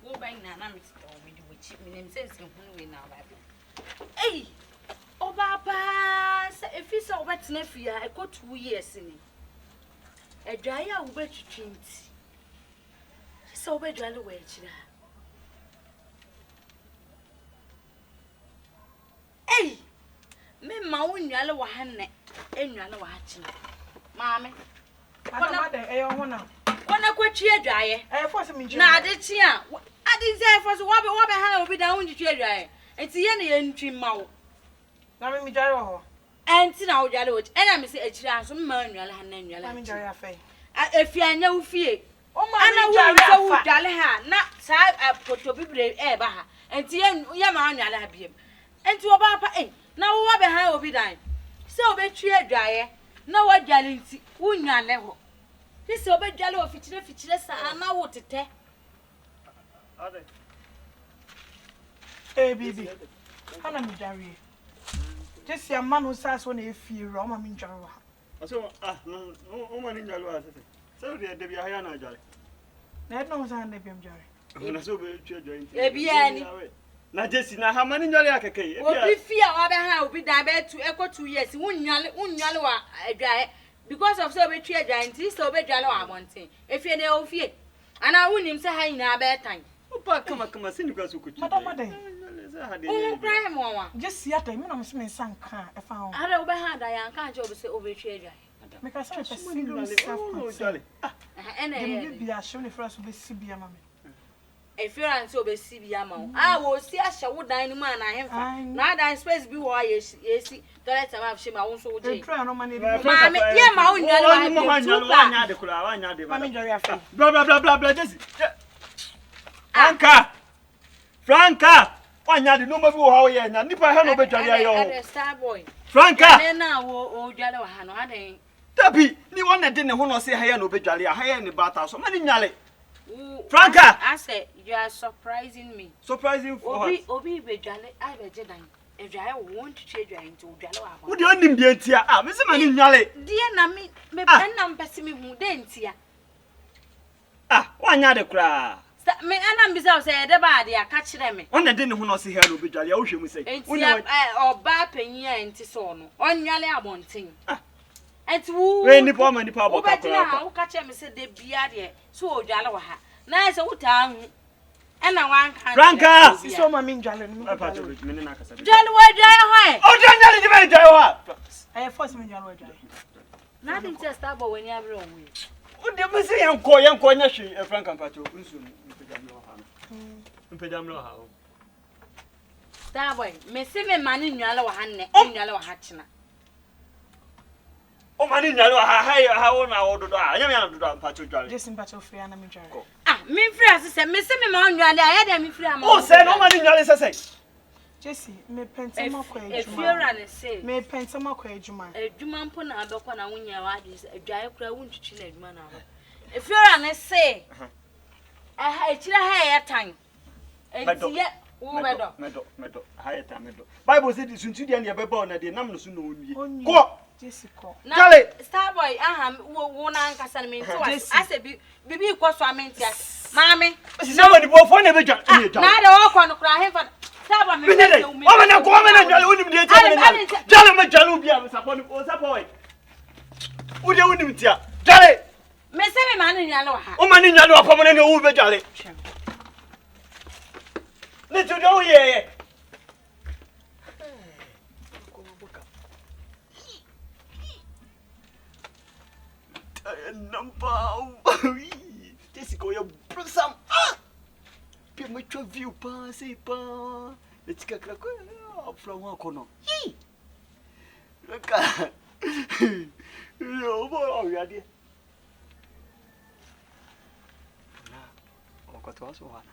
Wo bang na na me to me di wuchi me nem sense hunu we na ba. Ei! Oba pa se efisa obetena fia e ko 2 years ni. Edwaye a wo betwitwi nti. Se obedwale we akira. Ei! Me ma wo nwale wa hanne, enwale wa hakina. Maame. Kona de e ho na. Kona kwatwi adwaye. Force me nje. Na ade chi a, ade say force wo be ha obi da wo ntwi adwaye. Enti ye na ye ntwi ma wo. Na me jare ho. Enti na wo jare wo. Ena me se akira aso ma nwale ha na nwale. Na me jare afai. Efianya wo fie. O ma ana me jare wo dale ha na sa poto bibre e ba ha. Enti ye ma nwale ha biem. Enti wo ba pa na wo be ha obi dan. Se obetwi adwaye na wo jale nti wo nwale ho. This obe jale o fichire sa na wo tete. Ade. Bibi. Ana me jare. Just your man who says when he fear Roma min jare. Aso no o mani njalo asese. Se de bia ha na jare. Na no san de biam jare. Na so be twa joint. Ebia ni. Na jesi na ha mani njalo akeke. Obi fia obe ha obi da be tu eko 2 years wunwale wa adwae because of so be twa giant so be dwale wa abonten. Efie de ofie. Ana wunim se ha nyina be tan. Opa kama sini kwa so kuchi. Madam. O cry mo wa. Just see at me na me se sanka e fa ho. Ara obe ha da yan kan je obi se obe twa adwae. Me ka say person do jale. Ene ye. Dem bi a show ni first be sibia mama. Efirance obesi bi ama wo wo si ahye wo dan ni mu ana hemfa na dan space bi wo yesi toilet ma afhye ma wo so wo je mama ye ma wo nyale wa nya de kula wa nya de mama jare afa bla jesi Franca wa nya de no ma bi wo ha wo ye nya nipa ha no be dware ayo star boy Franca na wo dwale wa ha no adan tabi ni wona de ne ho no se ha ye no be dware ha ye ne bata so ma ni nyale Franca, I said you are surprising me. Surprising for what? Obi be dwale I be je dan. E dwale wo won twitwe dwale nti wo dwale wa ba. Wo de onim de ntia me se ma ni nyale. De na me ben na mpese me hu de ntia. Wa nya de kura. Me ana mbisa say de ba de aka kire me. Wona de ne ho no se ha no be dwale a wo hwemu sei. Ntia oba panyin a nti so no. Onyale abonten. Enti wo we nipa ma nipa abota kura. Wo ka kire me se de bia de so o dwale wa ha. Na se wo ta hu. Ena wan kan. Franca. So ma min jale no. Apa to me ne na kasa. Jale wa dwale ho. O jale de be jale wa. Force me jale wa jale. Na din test abo wani abre on we. O de me se yanko nya hwe Franca pato nsu mpejam no ha. Star boy, me se me mani nwale wa hanne, nwale wa hachina. O mani nyalo ha wo na wo dodo anya me na dodo pato jale. Just pato free na me jare. Me free asese me se me ma nwale aya de me free am. O se no mani nyale sese. Jesse, me pentama kwa ejuma. Efiora ne se. Me pentama kwa ejuma. Ejuma mpo na abekwa na wunya wa ade adwaye kura wuntwitwi na ejuma na ho. Efiora ne se. Echira ha ya tan. Entiye wo medo. Ha ya tan medo. Bible say the suntu de na e beba na de nam no so na onwie. Ko. Jesse ko. Jale. Star boy wo na nkasa na me nti wa ase bibi ikoso amentia. Maame. Somebody bo fo na be jale. Na de wo ko no kura hefa. Saba me o mena ko mena jale unim de tia jale me jale obi am support o support we de unim tia jale me se me manu nyale wa ha o mani nyale wa pamone ne wo be jale ne to do ye number this go your brusam Pia mucho view pa sei pa le tika krako from wa kono hi ka yo bo ya dia na o ko to so wana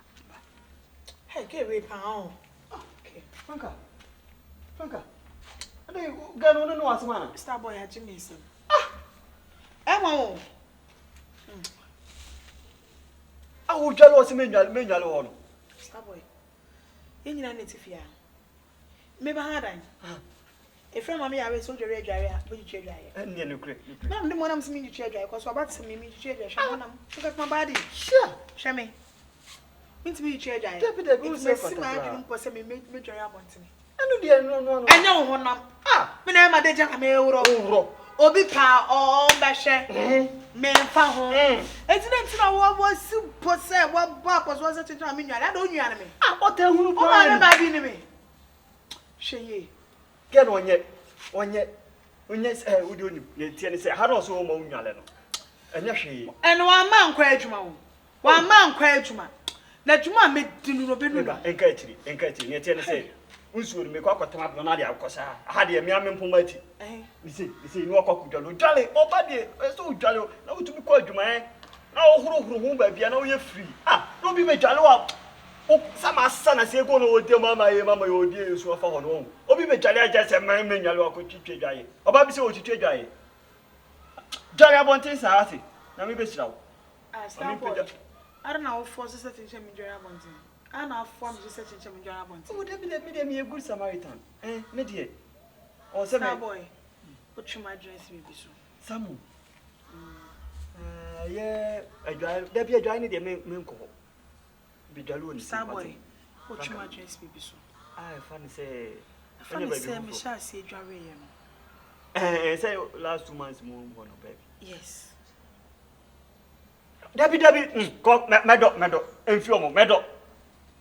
Hey, get away pa on. Okay. Franca ade gano no asmana Star boy ha Jimmy sim. Emo. Awu jalo o se menjalo ho no Star boy. Enyina netifia. Me ba hadan. E friend mama ya we so jere adware a bo jitwe adware. Enne no kre. Mam de monam se me jitwe adware because obat se me jitwe adware hwa monam. Look at my body. Sure. Hwa me. Minti me try dry. Debbie, who say for my for say me joy abontin. Anu dia no. Enya wo honam. Me na ma de jaka me ewuro. Obi pa o behwe. Me mfa ho. Enti na wo si pose wo ba pose wo se tete me nwa. Da onwa me. O ta hunu pa. O ba bi ni me. Sheye. Get onye udi oni ye tie ni say ha no so wo ma onwa le no. Enya hwe. Eno wa ma nkwa adwuma wo. Wa ma nkwa adwuma. Na adwuma me dinu no be nu. Enka etiri ne tie ni say unsuo me kwa kwatama do na de akosa ha de me amempo mati ni say ni wakwa kudalo dwale oba de so dwale na utumi kwa adwuma na wo huru ho ba bia na wo ye free no bi me dwale wa o sama sana se go no ode mama ye odi ensu afa ho no obi me dwale aja se man me nwale wa ko twitwe dwaye oba bi se o twitwe dwaye dwale abonten sa ase na me be sira wo I don't know for sister to me dwale abonten. I na form just such a major abont. Oh, let me a good Samaritan. Me dear. Oh, Star boy. Put you my dress me be so. Samu. Yeah, I drive. There be a drive the men ko. Be alone. Star boy. Put you my dress me be so. Funny say. Funny say me shall see drive say last 2 months more baby. Yes. Debbie, medo, enfio medo.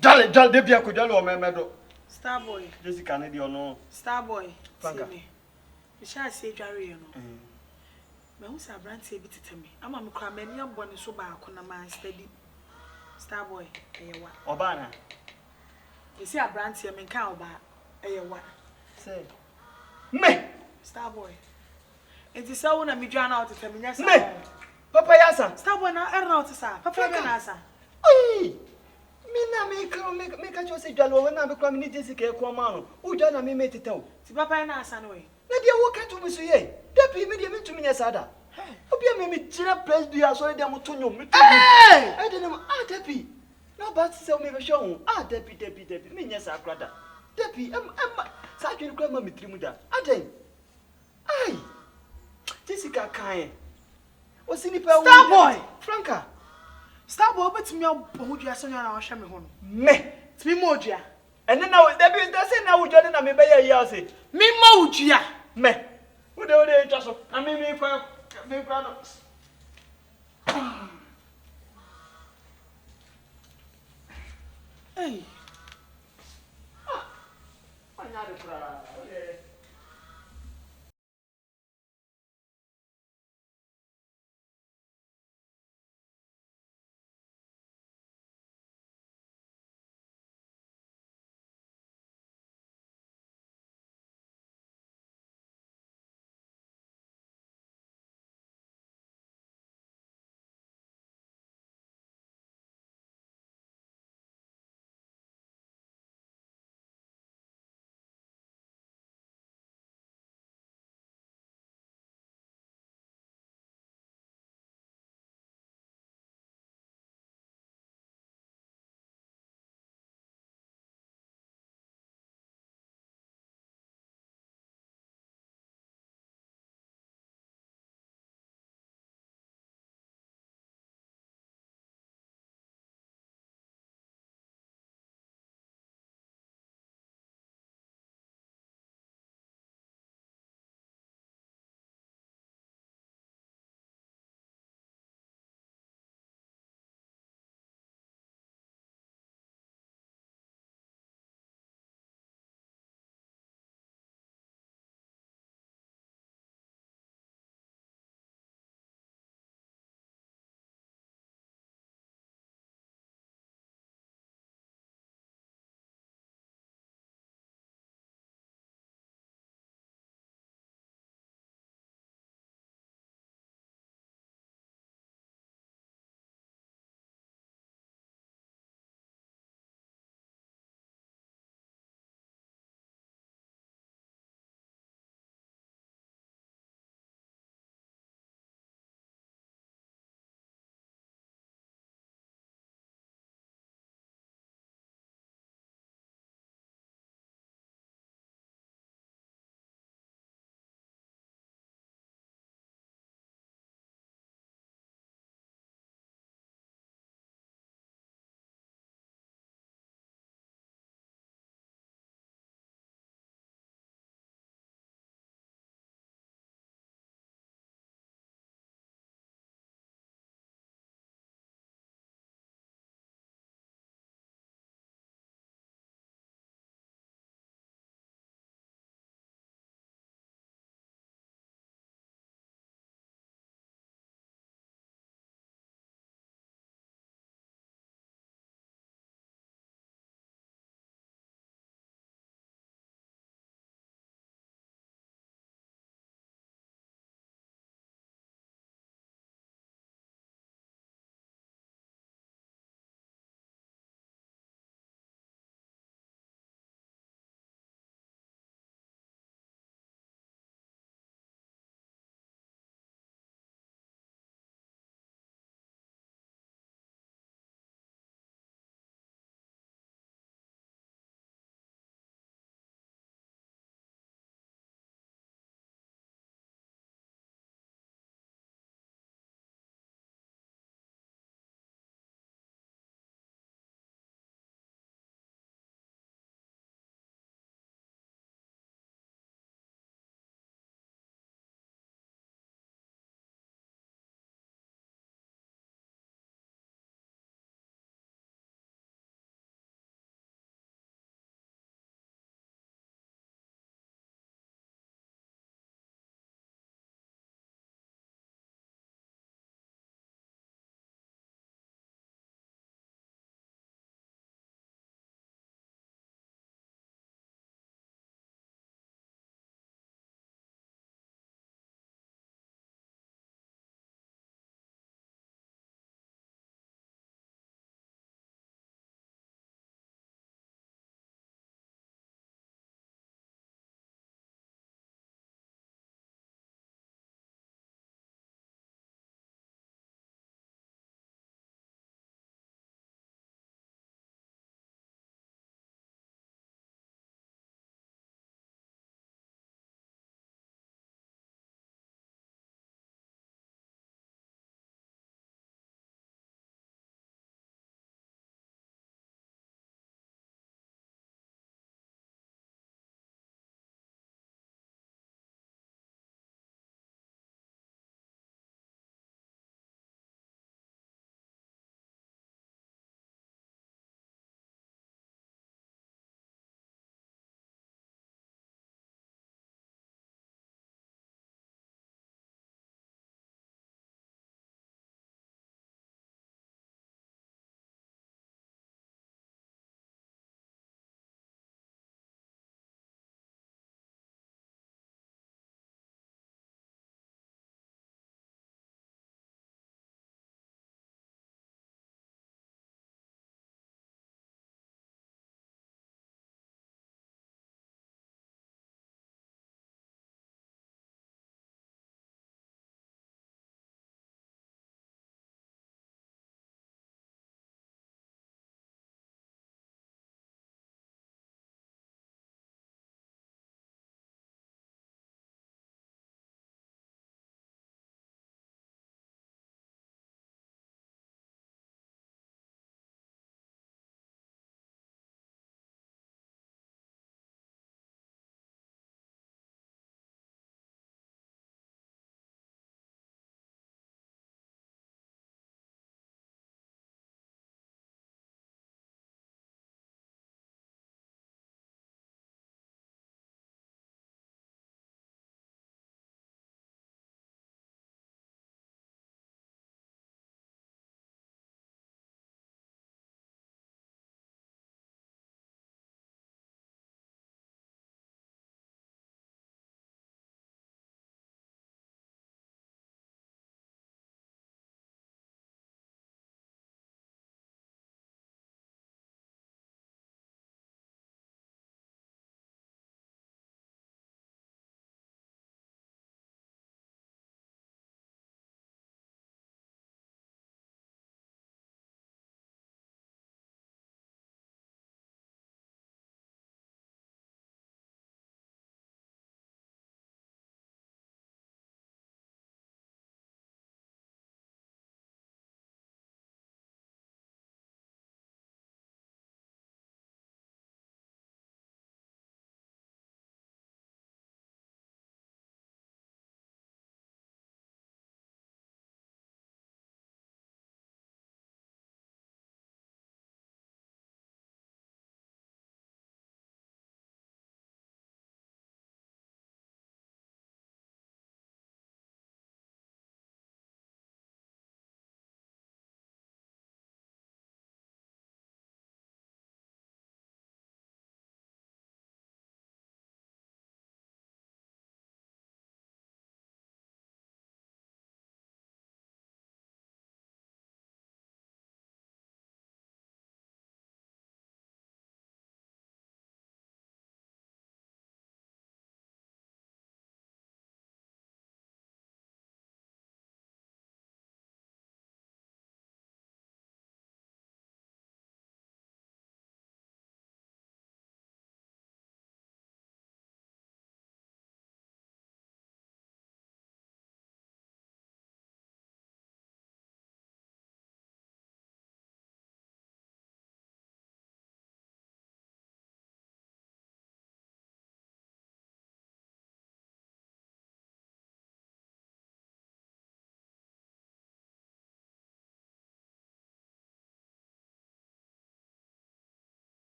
Jale, Debbie, I could jalo or medo. Star boy. Jessica, need you know. Star boy. Franka. We shall say Jerry, you know. My house are brand say bit to me. I'm a cram and young bonny so by a man steady. Star boy, Obana. You see a brand here, men cow bar, what? Say, me, Star boy. It is so when I meet John out to tell me, yes, Papa Yasa. Star boy, now I don't know to say, Papa Yasa. Oi! Mina make a choice jalo when I become ni Jessica Kwamano. Who done a me made it out? Si Papa Yasa anyway. Nadia walk to me, ye. Deppy medium to me as Ada. Obia me chira press do ya so dem to you. I didn't know. Deppy. No, but sell me a show. Deppy. Me, yes, I brother. Deppy, Sergeant Grandma Mitrimuda. Aden. Aye. Jessica Kai. What's in the Star boy? Franka. Star boy, but me, who you are so young, I'll show me home. Me. It's me, Moja. And then now, Debbie, that's it now, Jordan, I may be a year. Me, Moja. Me. Who do they just? I mean, me, brother. Hey. I'm not a